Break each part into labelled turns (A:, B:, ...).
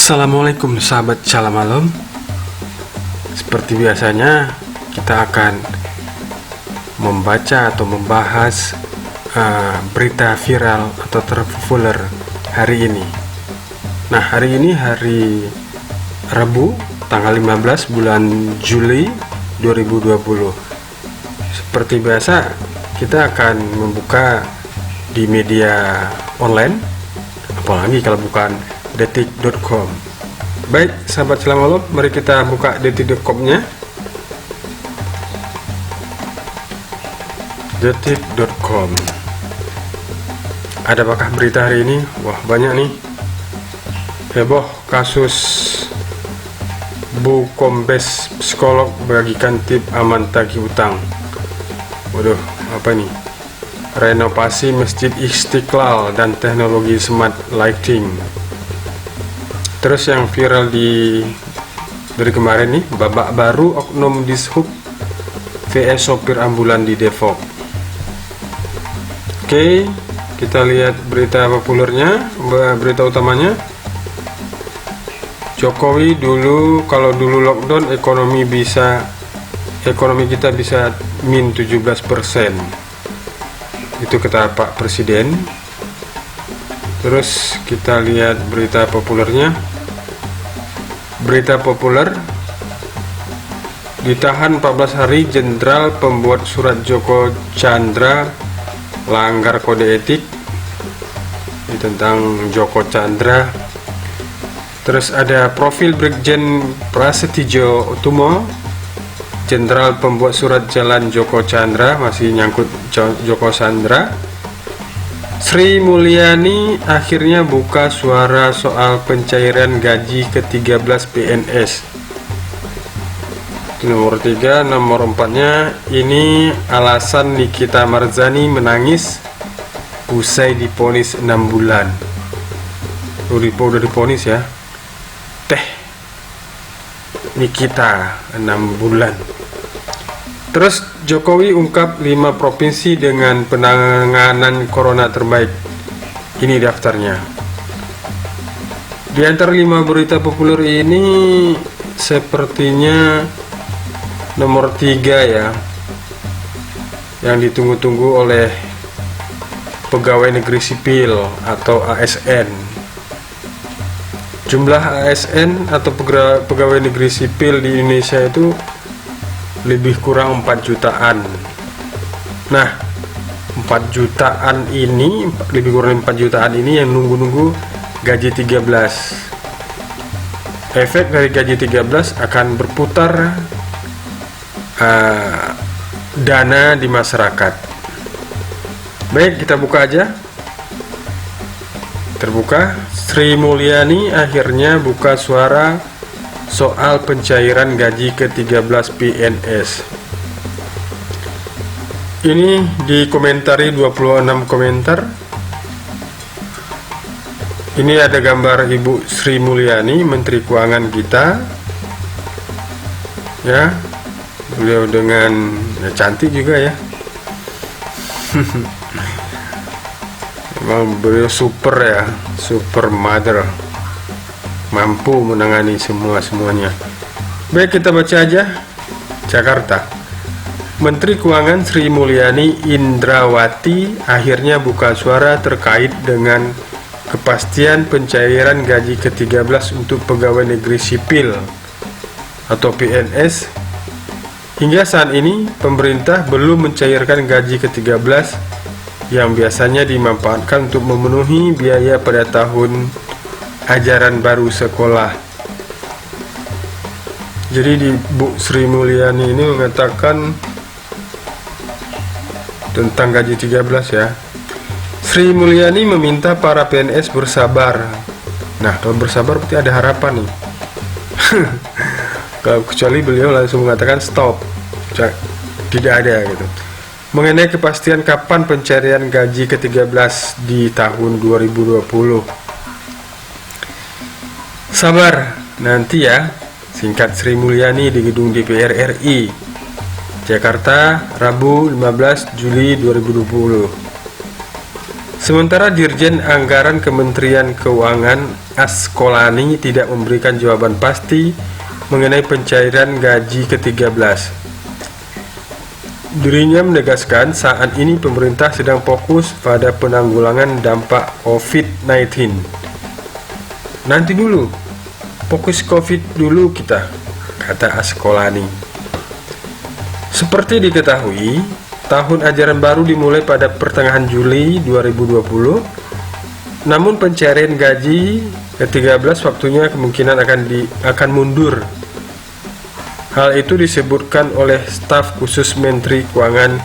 A: Assalamualaikum sahabat Shalom Malam. Seperti biasanya kita akan membaca atau membahas berita viral atau terpopuler hari ini. Nah, hari ini hari Rabu tanggal 15 bulan Juli 2020. Seperti biasa kita akan membuka di media online, apalagi kalau bukan detik.com. Baik sahabat Shalom Malam, mari kita buka detik.com-nya. Detik.com. Ada apakah berita hari ini? Wah, banyak nih. Heboh kasus Bu Kombes psikolog bagikan tip aman tagih utang. Waduh, apa ini? Renovasi Masjid Istiqlal dan teknologi smart lighting. Terus yang viral dari kemarin nih, babak baru oknum dishub VS sopir ambulan di Depok. Oke, kita lihat berita populernya, berita utamanya. Jokowi kalau dulu lockdown ekonomi kita bisa min 17%. Itu kata Pak Presiden. Terus kita lihat berita populernya. Berita populer, ditahan 14 hari Jenderal pembuat surat Joko Chandra langgar kode etik. Ini tentang Joko Chandra. Terus ada profil Brigjen Prasetyo Utomo, Jenderal pembuat surat jalan Joko Chandra, masih nyangkut Joko Chandra. Sri Mulyani akhirnya buka suara soal pencairan gaji ke-13 PNS. Itu nomor 3. Nomor 4-nya ini alasan Nikita Marzani menangis usai divonis 6 bulan. Udah divonis ya. Nikita 6 bulan. Terus Jokowi ungkap 5 provinsi dengan penanganan corona terbaik. Ini daftarnya. Di antara 5 berita populer ini sepertinya nomor 3 ya, yang ditunggu-tunggu oleh pegawai negeri sipil atau ASN. Jumlah ASN atau pegawai negeri sipil di Indonesia itu lebih kurang 4 jutaan. Nah, 4 jutaan ini, lebih kurang 4 jutaan ini yang nunggu-nunggu gaji 13. Efek dari gaji 13 akan berputar dana di masyarakat. Baik, kita buka aja. Terbuka. Sri Mulyani akhirnya buka suara soal pencairan gaji ke-13 PNS. Ini dikomentari 26 komentar. Ini ada gambar Ibu Sri Mulyani, Menteri Keuangan kita. Ya, beliau dengan cantik juga ya. Memang beliau super ya, super mother, mampu menangani semuanya. Baik, kita baca aja. Jakarta. Menteri Keuangan Sri Mulyani Indrawati akhirnya buka suara terkait dengan kepastian pencairan gaji ke-13 untuk pegawai negeri sipil atau PNS. Hingga saat ini pemerintah belum mencairkan gaji ke-13 yang biasanya dimanfaatkan untuk memenuhi biaya pada tahun ajaran baru sekolah. Jadi di Bu Sri Mulyani ini mengatakan tentang gaji 13 ya. Sri Mulyani meminta para PNS bersabar. Nah, kalau bersabar berarti ada harapan nih. Kalau kecuali beliau langsung mengatakan stop, tidak ada gitu. Mengenai kepastian kapan pencarian gaji ke-13 di tahun 2020. Sabar, nanti ya, singkat Sri Mulyani di gedung DPR RI, Jakarta, Rabu 15 Juli 2020. Sementara Dirjen Anggaran Kementerian Keuangan Askolani tidak memberikan jawaban pasti mengenai pencairan gaji ke-13. Dirinya menegaskan saat ini pemerintah sedang fokus pada penanggulangan dampak COVID-19. Nanti dulu, fokus COVID dulu kita, kata Askolani. Seperti diketahui, tahun ajaran baru dimulai pada pertengahan Juli 2020, namun pencairan gaji ke-13 waktunya kemungkinan akan mundur. Hal itu disebutkan oleh staf khusus Menteri Keuangan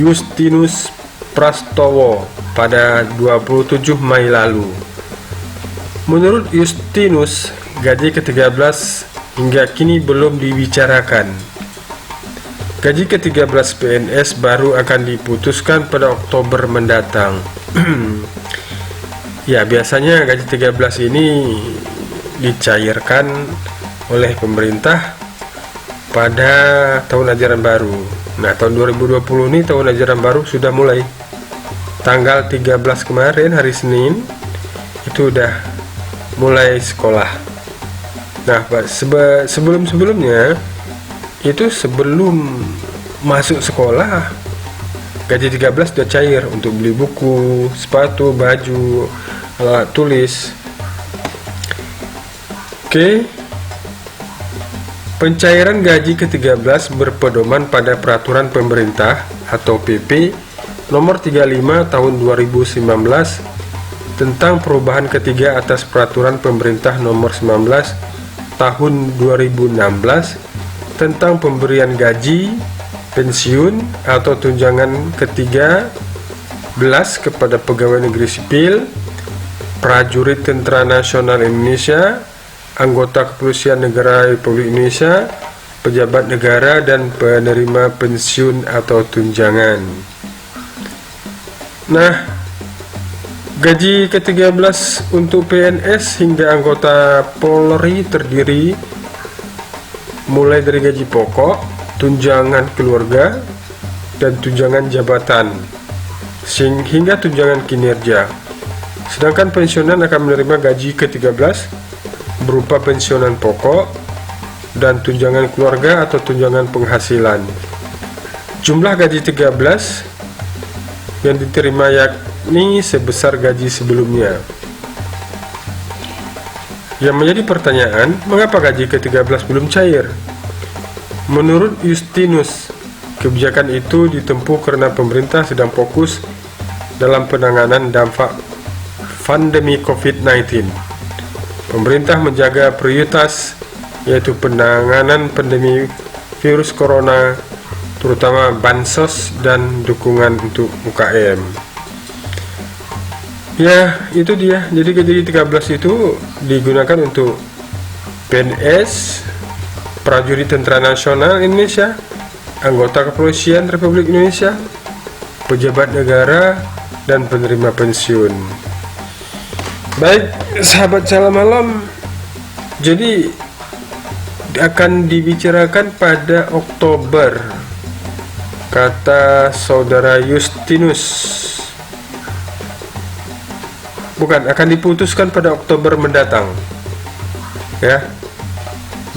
A: Justinus Prastowo pada 27 Mei lalu. Menurut Justinus, gaji ke-13 hingga kini belum dibicarakan. Gaji ke-13 PNS baru akan diputuskan pada Oktober mendatang. Ya, biasanya gaji 13 ini dicairkan oleh pemerintah pada tahun ajaran baru. Nah, tahun 2020 ini tahun ajaran baru sudah mulai. Tanggal 13 kemarin, hari Senin, itu udah mulai sekolah. Nah, sebelum-sebelumnya itu sebelum masuk sekolah gaji 13 sudah cair untuk beli buku, sepatu, baju, alat tulis. Oke. Pencairan gaji ke-13 berpedoman pada peraturan pemerintah atau PP nomor 35 tahun 2019 tentang perubahan ketiga atas peraturan pemerintah nomor 19 tahun 2016 tentang pemberian gaji, pensiun atau tunjangan ke-13 kepada pegawai negeri sipil, prajurit Tentara Nasional Indonesia, anggota Kepolisian Negara Republik Indonesia, pejabat negara dan penerima pensiun atau tunjangan. Nah, gaji ke-13 untuk PNS hingga anggota Polri terdiri mulai dari gaji pokok, tunjangan keluarga, dan tunjangan jabatan, hingga tunjangan kinerja. Sedangkan pensiunan akan menerima gaji ke-13 berupa pensiunan pokok dan tunjangan keluarga atau tunjangan penghasilan. Jumlah gaji 13 yang diterima yakni sebesar gaji sebelumnya. Yang menjadi pertanyaan, mengapa gaji ke-13 belum cair? Menurut Justinus, kebijakan itu ditempuh karena pemerintah sedang fokus dalam penanganan dampak pandemi COVID-19. Pemerintah menjaga prioritas yaitu penanganan pandemi virus corona, terutama bansos dan dukungan untuk UKM. Ya, itu dia. Jadi gaji 13 itu digunakan untuk PNS, prajurit Tentara Nasional Indonesia, anggota Kepolisian Republik Indonesia, pejabat negara, dan penerima pensiun. Baik, sahabat Salam Malam, jadi akan dibicarakan pada Oktober, kata saudara Justinus. Bukan, akan diputuskan pada Oktober mendatang. Ya,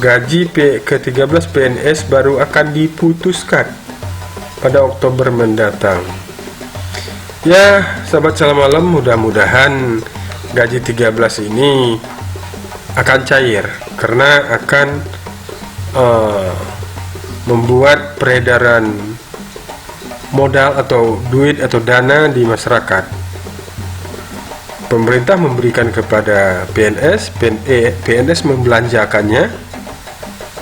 A: gaji ke-13 PNS baru akan diputuskan pada Oktober mendatang. Ya, sahabat Salam Malam, mudah-mudahan gaji 13 ini akan cair karena akan membuat peredaran modal atau duit atau dana di masyarakat. Pemerintah memberikan kepada PNS, PNS membelanjakannya,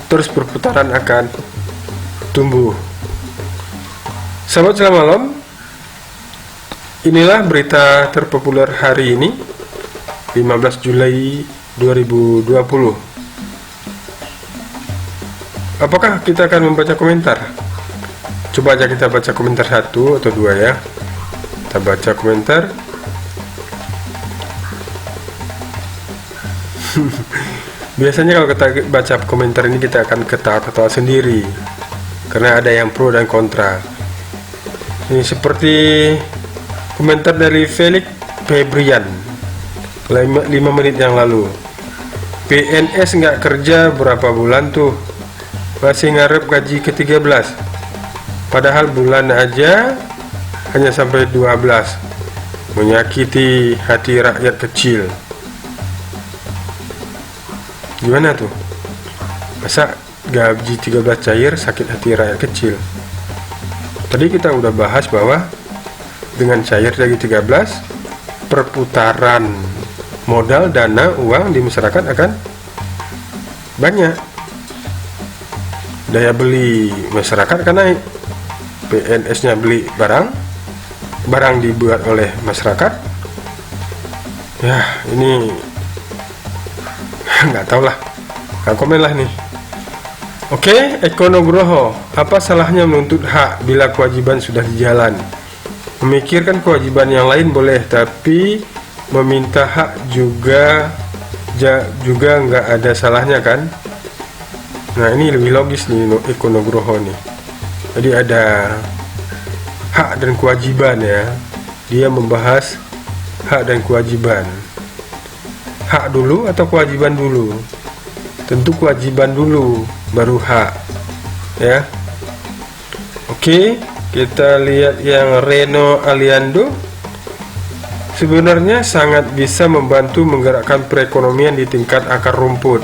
A: terus perputaran akan tumbuh. Sahabat Salam Malam, inilah berita terpopuler hari ini, 15 Juli 2020. Apakah kita akan membaca komentar? Coba aja kita baca komentar satu atau dua ya. Kita baca komentar. Biasanya kalau kita baca komentar ini kita akan ketawa-ketawa sendiri karena ada yang pro dan kontra. Ini seperti Komentar dari Felix Febrian 5 menit yang lalu. PNS nggak kerja berapa bulan tuh, masih ngarep gaji ke-13, padahal bulan aja hanya sampai 12. Menyakiti hati rakyat kecil. Gimana tuh? Masa gaji 13 cair, sakit hati rakyat kecil? Tadi kita udah bahas bahwa dengan cair gaji 13, perputaran modal dana uang di masyarakat akan banyak. Daya beli masyarakat akan naik. PNS-nya beli barang dibuat oleh masyarakat. Ya, ini nggak tahu lah, nggak komen lah nih. Oke, Eko Nugroho, apa salahnya menuntut hak bila kewajiban sudah di jalan? Memikirkan kewajiban yang lain boleh, tapi meminta hak juga nggak ada salahnya kan? Nah, ini lebih logis nih Eko Nugroho nih. Jadi ada hak dan kewajiban ya. Dia membahas hak dan kewajiban. Hak dulu atau kewajiban dulu? Tentu kewajiban dulu, baru hak ya. Oke, kita lihat yang Reno Aliando. Sebenarnya sangat bisa membantu menggerakkan perekonomian di tingkat akar rumput.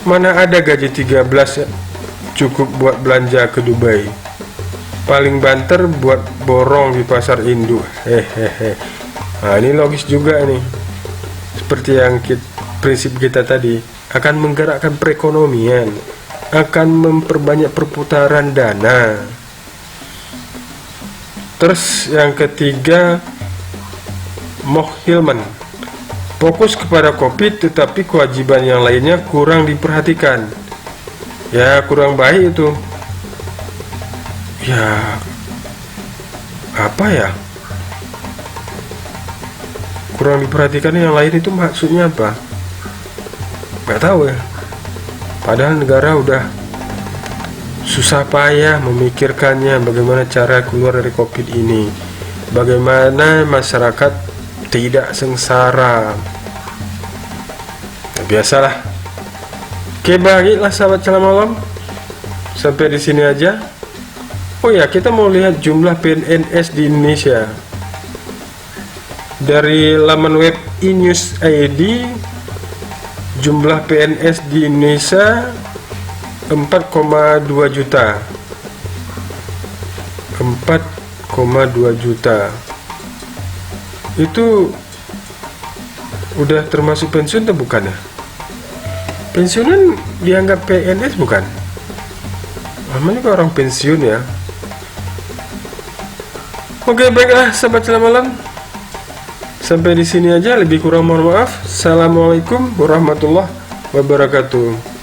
A: Mana ada gaji 13 cukup buat belanja ke Dubai, paling banter buat borong di pasar induk. Nah, ini logis juga nih. Seperti yang prinsip kita tadi, akan menggerakkan perekonomian, akan memperbanyak perputaran dana. Terus yang ketiga, Moh Hilman, fokus kepada COVID tetapi kewajiban yang lainnya kurang diperhatikan. Ya, kurang baik itu. Ya, apa ya? Kurang diperhatikan yang lain itu maksudnya apa? Nggak tahu ya. Padahal negara udah susah payah memikirkannya bagaimana cara keluar dari COVID ini, bagaimana masyarakat tidak sengsara. Nah, biasalah. Oke, baiklah sahabat Salam Malam, sampai di sini aja. Oh ya, kita mau lihat jumlah PNS di Indonesia. Dari laman web iNews ID, jumlah PNS di Indonesia 4,2 juta. 4,2 juta. Itu udah termasuk pensiun atau bukan ya? Pensiunan dianggap PNS bukan? Namanya kok orang pensiun ya. Oke, baiklah sahabat Salam Malam, sampai di sini aja. Lebih kurang mohon maaf. Assalamualaikum warahmatullahi wabarakatuh.